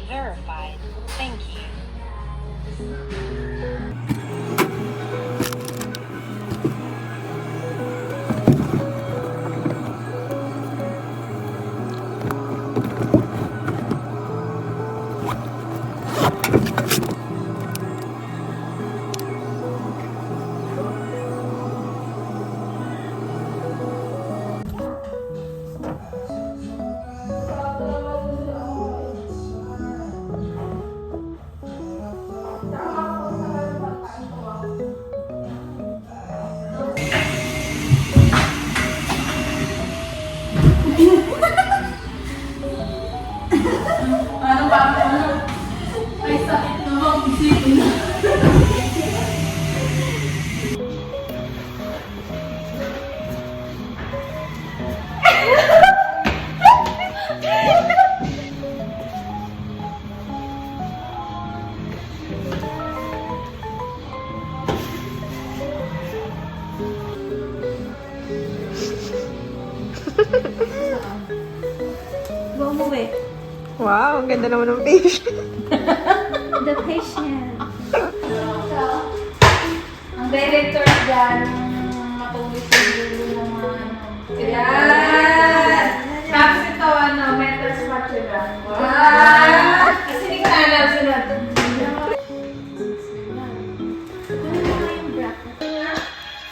verified. Thank you. Ano ba ako? Ay, sakit naman. Isipin na. Bumuwi. Wow, ang ganda naman ng face. The patient. Ang director dyan, matuloy sa dulo ng mga ano. Yan! Tapos ito, mental spatula. Wow! Kasi hindi ko na alam sila.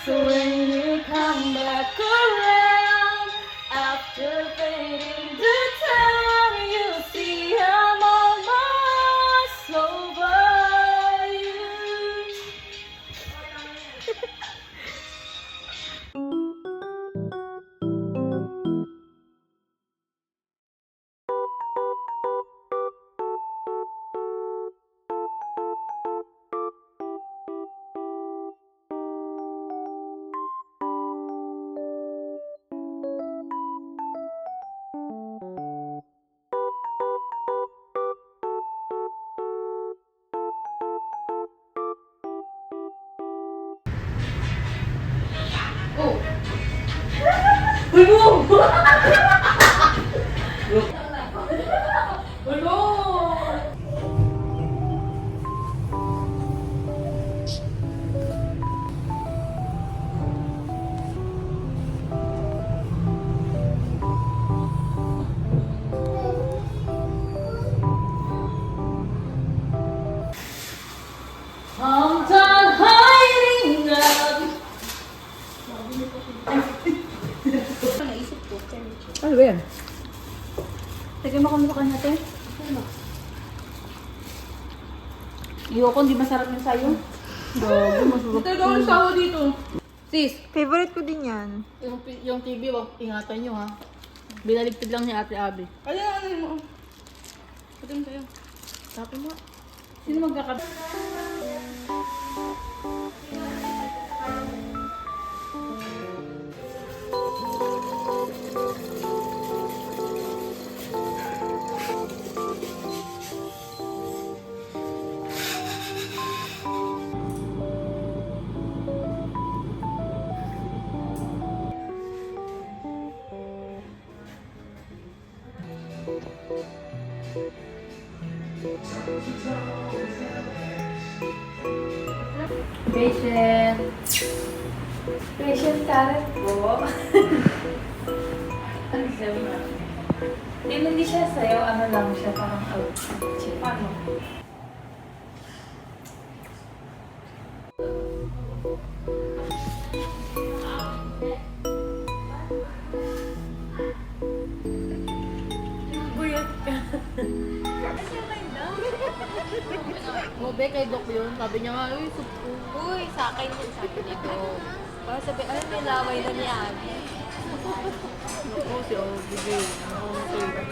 So when you come back around, after fading the time, you see I'm almost over you. Oh! Uy mo! Ulo! I'm done hiding up. Ano ba yan? Tagyan mo kami mukha natin. Iyoko, hindi masarap yung sayo. Gago, masarap. Ito gawin sawa dito. Sis, Favorite ko din yan. yung TV, wag ingatan nyo ha. Binaligtad lang ni Ate Abby. Ano mo? Pati mo tayo. Tapos mo. Sino magkakab... Patient. Patient talent po. Ano sabi mo? Hindi siya sa'yo, ano lang siya, parang out. Paano? Buyat ka. Mobe kay Doc yun. Sabi niya nga, uy, supo. Uy, sa akin yun, sabi ni Dok. Para sabi, alam may laway na ni Abby. Oo, si Obi. Okay.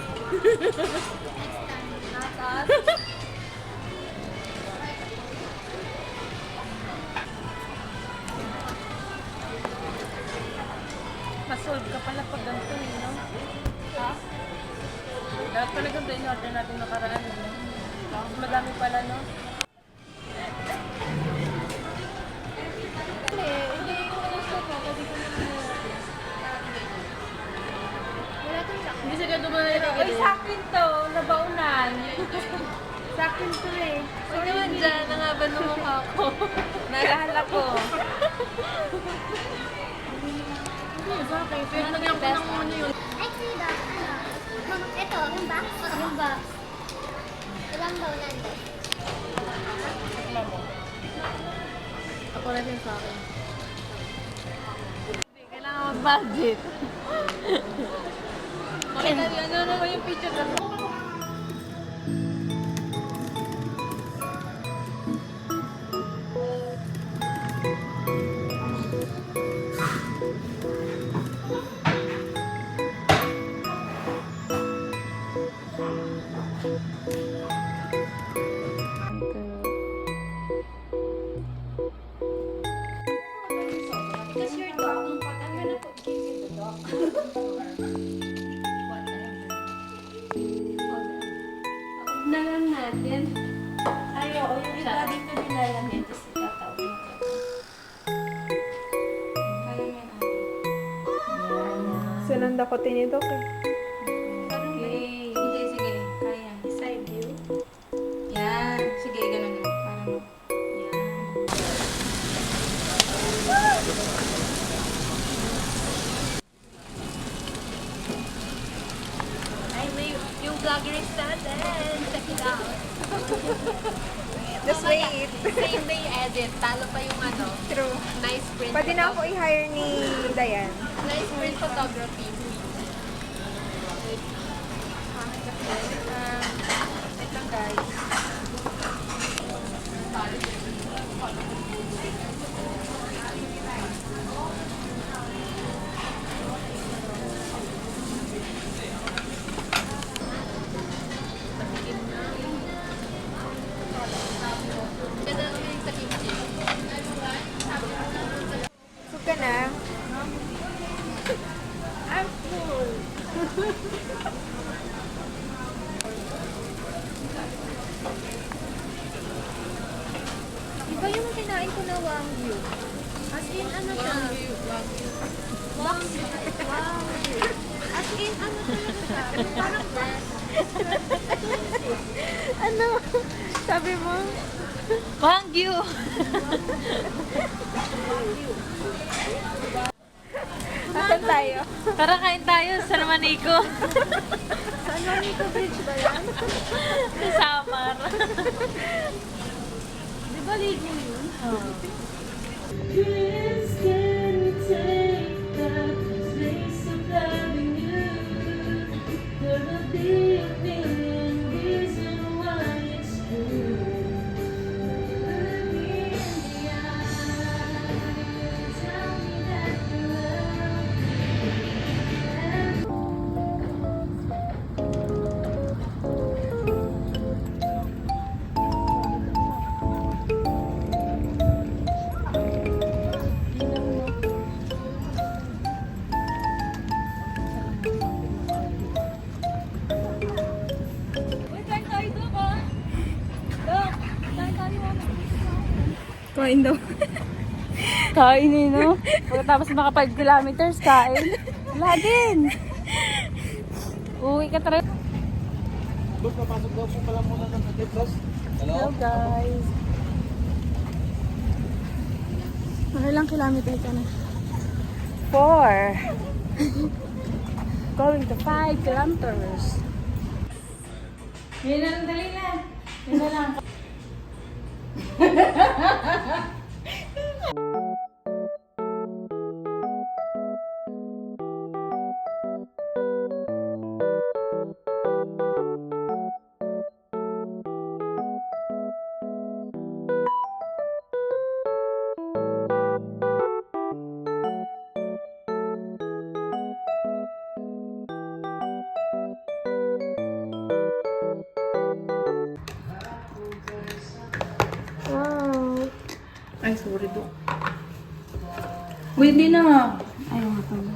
Natas. Masolve ka pala pag ganito eh, no? Ha? Dapat talaga ito in-order natin nakaraan, no? Madami pala, no? Hindi ko gusto ko, kasi ko naman wala kang sakit. Hindi siya ganito ba na Uy, sa akin to, nabaunan. Sa akin to eh. Huwag naman dyan, nangaban ng mukha ko. Naalala ko. Hindi, sa akin. Pero nagyan ko ng ano yun. Actually, daw, ano, ito, yung box. Yung box. Ilang daw nandun? Ako na din sa akin. Kailangan mag-budget. Makita niyo, ano naman yung picture na Because you're talking about, I'm gonna give you the dog. na lang natin. Ay, oo, yung iba dito nilalagyan, tapos itatawin ko. Kaya may ano. Sinanda ko tinidok eh. Okay. Hindi, sige. Kaya. Side view. Yan. Sige, ganun mo. Para mo. Yan. Ay, may yung vlogger natin. Check it out. Just wait. Same day edit. Talo pa yung ano. True. Nice print. Pwede na ako i-hire ni Dayan. Nice print photography. Wait lang guys. Ganda naman yung sa kimchi. Busog ka na. I'm full. Iba yung kinain ko na wagyu. As in, ano siya? Wagyu. As in, ano talaga siya? Parang Ano? Sabi mo? Wagyu! Asan tayo? Tara kain tayo sa Maniko. Saan Maniko Bridge ba yan? Sa Samar. Di ba ligo yun? Kain daw. Kain eh, no? Pagkatapos maka 5 kilometers, kain. Wala din. Uwi ka talaga. Hello guys. Ilang kilometer ka na? 4. Going to 5 kilometers. Yun lang, dali na. Yun na lang. Wow. Ay, sorry do. Uy, hindi na nga. Ayaw nga pala.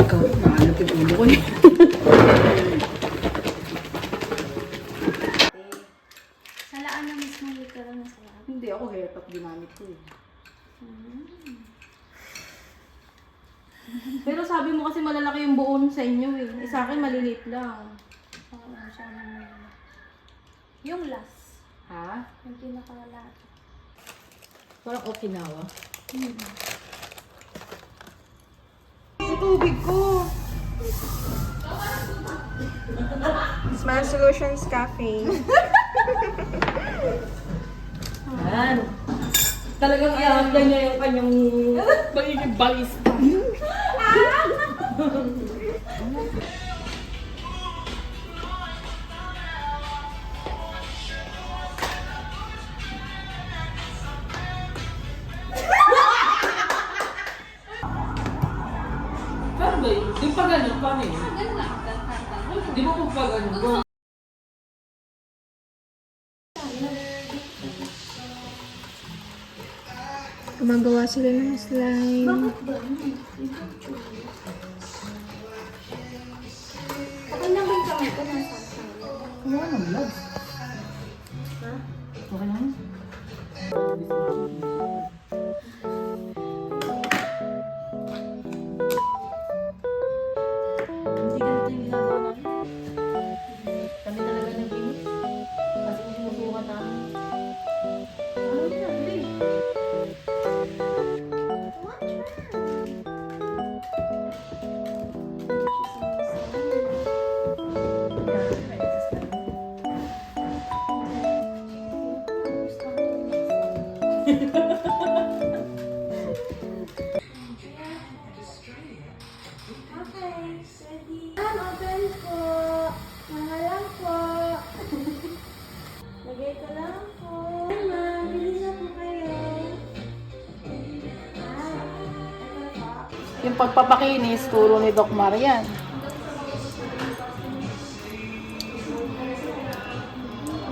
Ikaw, nakalap yung ulo ko eh. Salaan na mismo literal na salaan. Hindi ako haircut ginamit ko eh. Pero sabi mo kasi malalaki yung buon sa inyo eh. Sa akin maliliit lang. Yung last. Ha? Yung pinakalat. Parang Okinawa. Smile Solutions Cafe. Yan. Talagang iahanda niya yung kanyang magiging barista. Paano ba yun? Di pa ganun, paano yun? Di ba pa ganun? Gumagawa sila ng slime. Okay lang ba yung kamay ko nasa Wala nang vlog. Ha? Okay lang? Hindi ganito yung ginagawa namin. Kami talaga nag-inis. Kasi kung sinusukan namin. Ano yun na, bilis. Open po. Mga lang po. Lagay ko lang po. Ay, ma'am. Bili na po kayo. Ito po. Yung pagpapakinis, turo ni Doc Marian.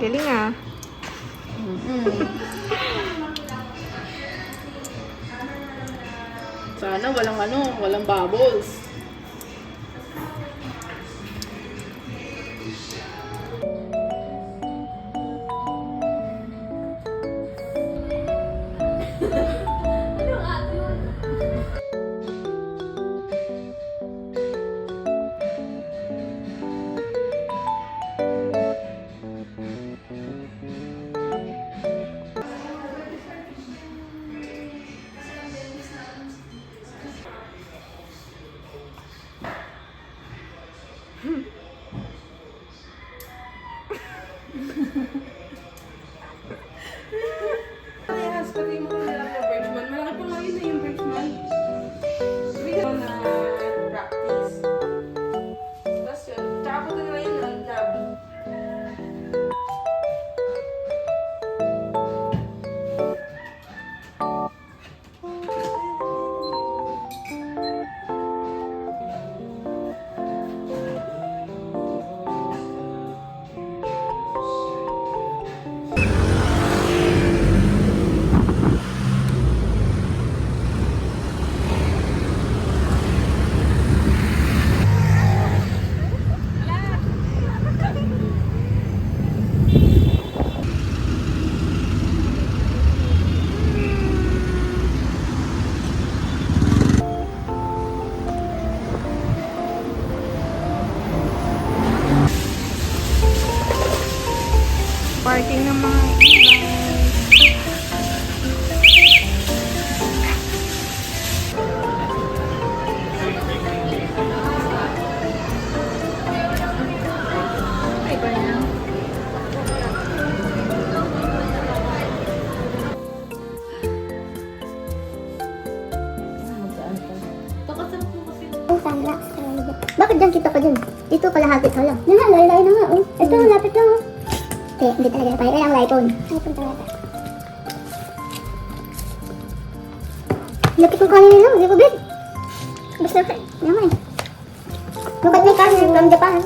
Galing ah. Sana walang bubbles. Parehas, pati mo kung nila po Birchman. Malaki pa nga yun na yung Birchman. Bigyan na practice. Tapos yun, tsaka po na yun ang lab. Parking ng mga e-bike. Sunblocks talaga. Bakit dyan kita pa dyan? Dito kalahati ka lang. Yan nga, layo-layo na nga. Oh. Ito, lapit lang. Oh. Hindi talaga na kaya. Kailangan iPhone. iPhone talaga. Lapit ko kanina lang. Hindi ko big. Basta, naman. Look at my cousin from Japan.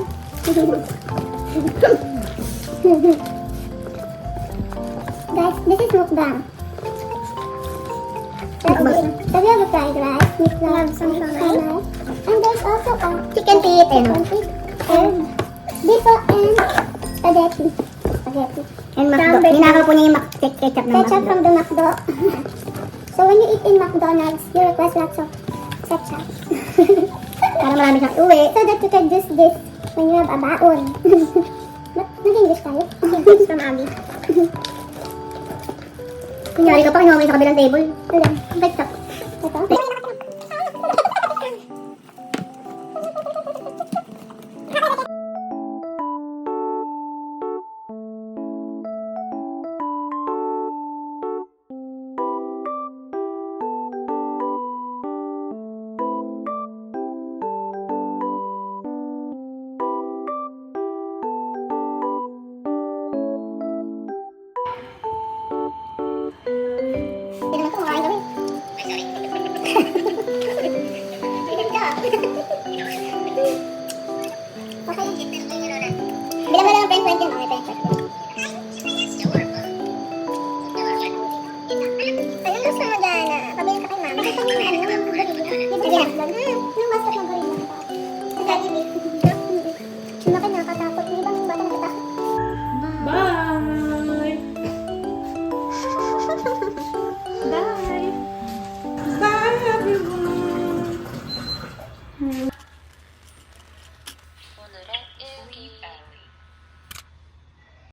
Guys, this is mukbang. Have you ever tried rice with some rice? And there's also a chicken feet and beef and spaghetti. And McDo. Ninakaw po niya yung ketchup ng McDo. Ketchup from the McDo. So when you eat in McDonald's, you request lots of ketchup. Para marami siyang uwi. So that you can just this When you have a baon. Nag-English tayo. English from Abby. Kunyari ka pa, kinuha mo yung sa kabilang table. Wala. Bite ka. Ito? Hindi naman ito, makain kami. Ay, sorry. Bilang mo lang ang french fries yun. Okay, french fries yun. Ayun, gusto mo dyan. Pabili ka kay mama. Gusto mo yung burrito. Sige na. Anong masarap ng burrito? Sa Jollibee. Sino ka na?